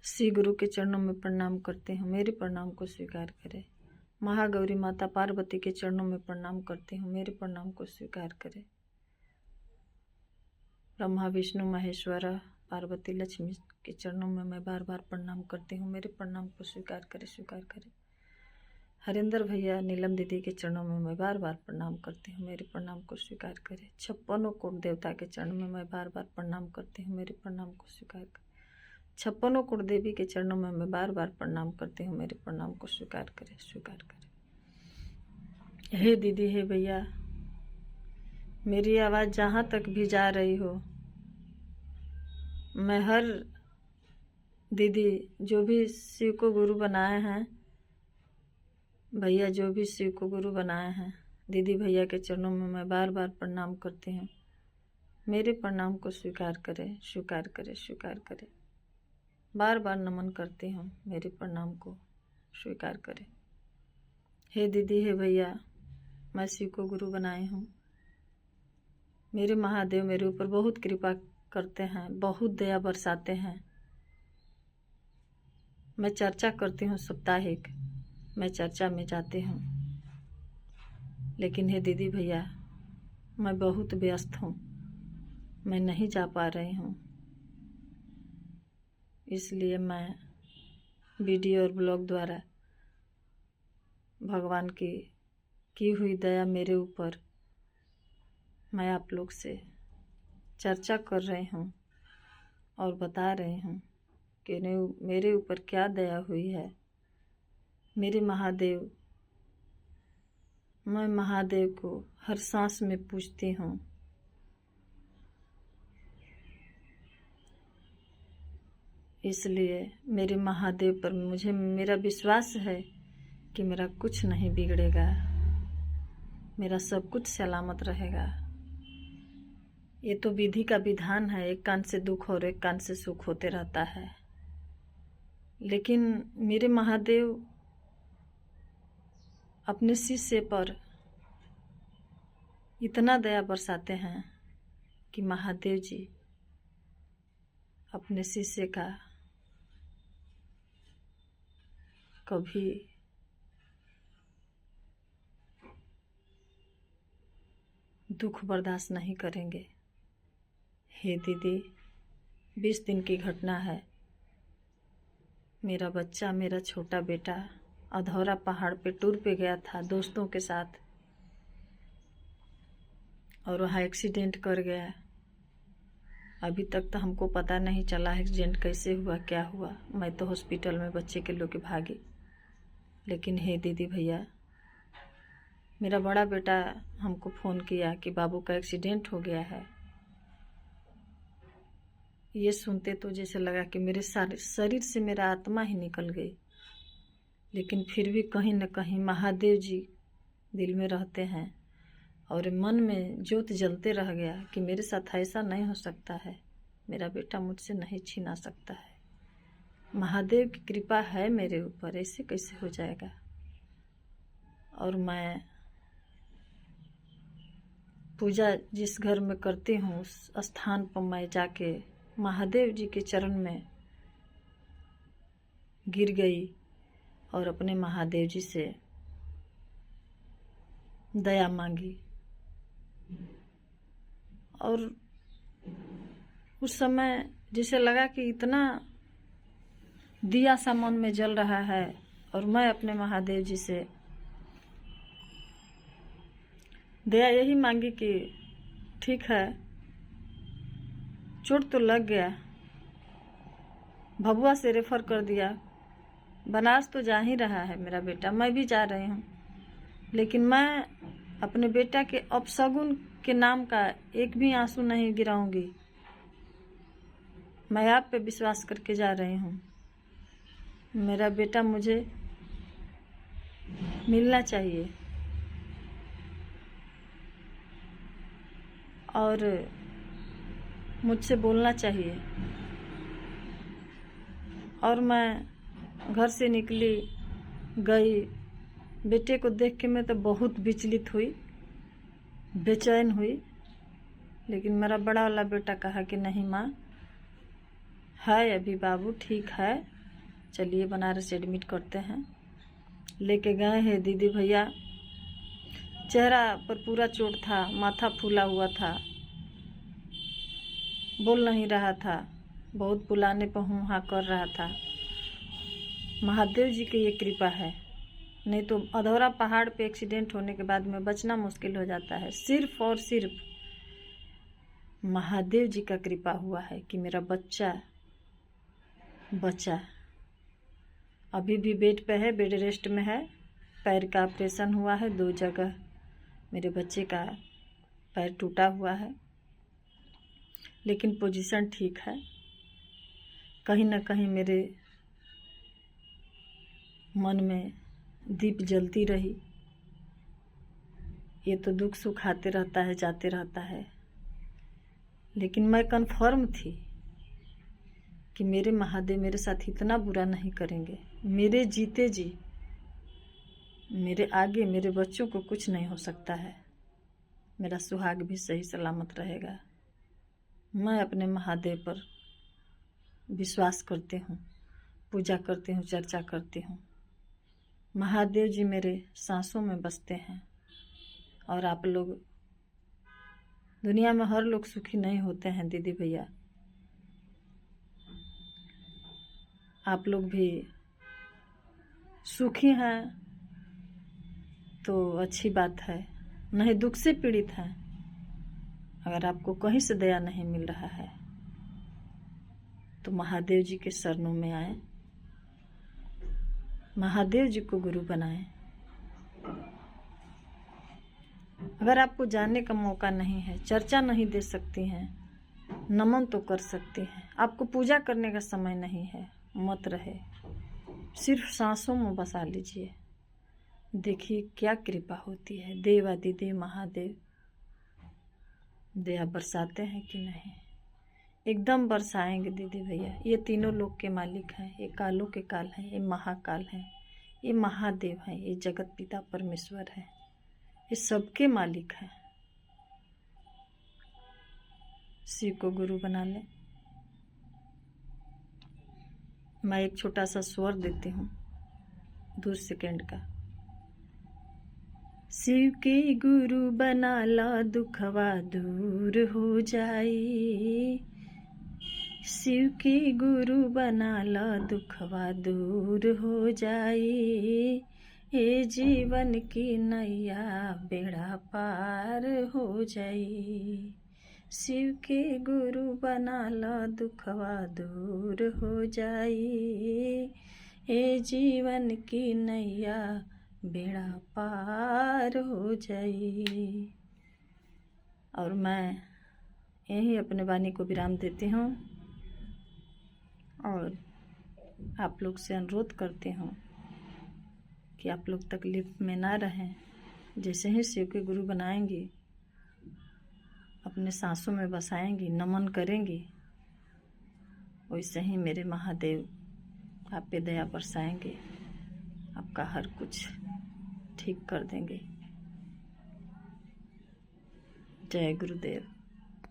श्री गुरु के चरणों में प्रणाम करती हूँ, मेरे प्रणाम को स्वीकार करें। महागौरी माता पार्वती के चरणों में प्रणाम करती हूँ, मेरे प्रणाम को स्वीकार करें। ब्रह्मा विष्णु महेश्वर पार्वती लक्ष्मी के चरणों में मैं बार बार प्रणाम करती हूँ, मेरे प्रणाम को स्वीकार करें, स्वीकार करें। हरिंदर भैया नीलम दीदी के चरणों में मैं बार बार प्रणाम करती हूँ, मेरे प्रणाम को स्वीकार करें। 56 कोट देवता के चरण में मैं बार बार प्रणाम करती हूँ, मेरे प्रणाम को स्वीकार करें। 56 कोट देवी के चरणों में मैं बार बार प्रणाम करती हूँ, मेरे प्रणाम को स्वीकार करें, स्वीकार करें। हे दीदी, हे भैया, मेरी आवाज़ जहाँ तक भी जा रही हो, मैं हर दीदी जो भी शिव को गुरु बनाए हैं, भैया जो भी शिव को गुरु बनाए हैं, दीदी भैया के चरणों में मैं बार बार प्रणाम करती हूँ, मेरे प्रणाम को स्वीकार करें, स्वीकार करें, स्वीकार करें। बार बार नमन करती हूँ, मेरे प्रणाम को स्वीकार करें। हे दीदी, हे भैया, मैं शिव को गुरु बनाई हूँ। मेरे महादेव मेरे ऊपर बहुत कृपा करते हैं, बहुत दया बरसाते हैं। मैं चर्चा करती हूँ साप्ताहिक, मैं चर्चा में जाती हूँ, लेकिन हे दीदी भैया, मैं बहुत व्यस्त हूँ, मैं नहीं जा पा रही हूँ। इसलिए मैं वीडियो और ब्लॉग द्वारा भगवान की हुई दया मेरे ऊपर मैं आप लोग से चर्चा कर रही हूँ और बता रही हूँ कि मेरे ऊपर क्या दया हुई है। मेरे महादेव, मैं महादेव को हर सांस में पूजती हूँ। इसलिए मेरे महादेव पर मुझे मेरा विश्वास है कि मेरा कुछ नहीं बिगड़ेगा, मेरा सब कुछ सलामत रहेगा। ये तो विधि का विधान है, एक कान से दुख और एक कान से सुख होते रहता है। लेकिन मेरे महादेव अपने शिष्य पर इतना दया बरसाते हैं कि महादेव जी अपने शिष्य का कभी दुख बर्दाश्त नहीं करेंगे। हे दीदी, 20 दिन की घटना है। मेरा बच्चा, मेरा छोटा बेटा अधौरा पहाड़ पे टूर पे गया था दोस्तों के साथ, और वहाँ एक्सीडेंट कर गया। अभी तक तो हमको पता नहीं चला एक्सीडेंट कैसे हुआ, क्या हुआ। मैं तो हॉस्पिटल में बच्चे के लेके भागी। लेकिन हे दीदी भैया, मेरा बड़ा बेटा हमको फ़ोन किया कि बाबू का एक्सीडेंट हो गया है। ये सुनते तो जैसे लगा कि मेरे शरीर से मेरा आत्मा ही निकल गई। लेकिन फिर भी कहीं न कहीं महादेव जी दिल में रहते हैं और मन में ज्योत जलते रह गया कि मेरे साथ ऐसा नहीं हो सकता है, मेरा बेटा मुझसे नहीं छीना सकता है। महादेव की कृपा है मेरे ऊपर, ऐसे कैसे हो जाएगा। और मैं पूजा जिस घर में करती हूँ उस स्थान पर मैं जाके महादेव जी के चरण में गिर गई और अपने महादेव जी से दया मांगी। और उस समय जैसे लगा कि इतना दिया सा मन में जल रहा है, और मैं अपने महादेव जी से दया यही मांगी कि ठीक है, चोट तो लग गया, भभुआ से रेफर कर दिया, बनारस तो जा ही रहा है मेरा बेटा, मैं भी जा रही हूँ, लेकिन मैं अपने बेटा के अपशगुन के नाम का एक भी आंसू नहीं गिराऊंगी। मैं आप पे विश्वास करके जा रही हूँ। मेरा बेटा मुझे मिलना चाहिए और मुझसे बोलना चाहिए। और मैं घर से निकली, गई, बेटे को देख के मैं तो बहुत विचलित हुई, बेचैन हुई। लेकिन मेरा बड़ा वाला बेटा कहा कि नहीं माँ, है अभी बाबू ठीक है, चलिए बनारस एडमिट करते हैं। लेके गए हैं दीदी भैया। चेहरा पर पूरा चोट था, माथा फूला हुआ था, बोल नहीं रहा था, बहुत बुलाने पर हूँ हाँ कर रहा था। महादेव जी की ये कृपा है, नहीं तो अधौरा पहाड़ पे एक्सीडेंट होने के बाद में बचना मुश्किल हो जाता है। सिर्फ और सिर्फ महादेव जी का कृपा हुआ है कि मेरा बच्चा बचा। अभी भी बेड पे है, बेड रेस्ट में है। पैर का ऑपरेशन हुआ है, 2 जगह मेरे बच्चे का पैर टूटा हुआ है, लेकिन पोजीशन ठीक है। कहीं ना कहीं मेरे मन में दीप जलती रही। ये तो दुख सुख आते रहता है, जाते रहता है, लेकिन मैं कन्फर्म थी कि मेरे महादेव मेरे साथ इतना बुरा नहीं करेंगे। मेरे जीते जी मेरे आगे मेरे बच्चों को कुछ नहीं हो सकता है। मेरा सुहाग भी सही सलामत रहेगा। मैं अपने महादेव पर विश्वास करती हूँ, पूजा करती हूँ, चर्चा करती हूँ। महादेव जी मेरे सांसों में बसते हैं। और आप लोग, दुनिया में हर लोग सुखी नहीं होते हैं दीदी भैया। आप लोग भी सुखी हैं तो अच्छी बात है, नहीं दुख से पीड़ित हैं। अगर आपको कहीं से दया नहीं मिल रहा है तो महादेव जी के शरणों में आए, महादेव जी को गुरु बनाएं। अगर आपको जानने का मौका नहीं है, चर्चा नहीं दे सकती हैं, नमन तो कर सकती हैं। आपको पूजा करने का समय नहीं है, मत रहे, सिर्फ सांसों में बसा लीजिए। देखिए क्या कृपा होती है। देवादिदेव महादेव दया बरसाते हैं कि नहीं, एकदम बरसाएंगे दीदी भैया। ये तीनों लोक के मालिक हैं, ये कालों के काल हैं, ये महाकाल हैं, ये महादेव हैं, ये जगत पिता परमेश्वर है, ये सबके मालिक हैं। शिव को गुरु बना लें। मैं एक छोटा सा स्वर देती हूँ 2 सेकेंड का। शिव के गुरु बना ला, दुखवा दूर हो जाई। शिव के गुरु बना ला, दुखवा दूर हो जाई। ये जीवन की नैया बेड़ा पार हो जाई। शिव के गुरु बना ला, दुखवा दूर हो जाई। ये जीवन की नैया बेड़ा पार हो जाई। और मैं यही अपने वाणी को विराम देती हूँ और आप लोग से अनुरोध करती हूँ कि आप लोग तकलीफ में ना रहें। जैसे ही शिव के गुरु बनाएंगी, अपने सांसों में बसाएंगी, नमन करेंगी, वैसे ही मेरे महादेव आप पे दया बरसाएंगे, आपका हर कुछ ठीक कर देंगे। जय गुरुदेव।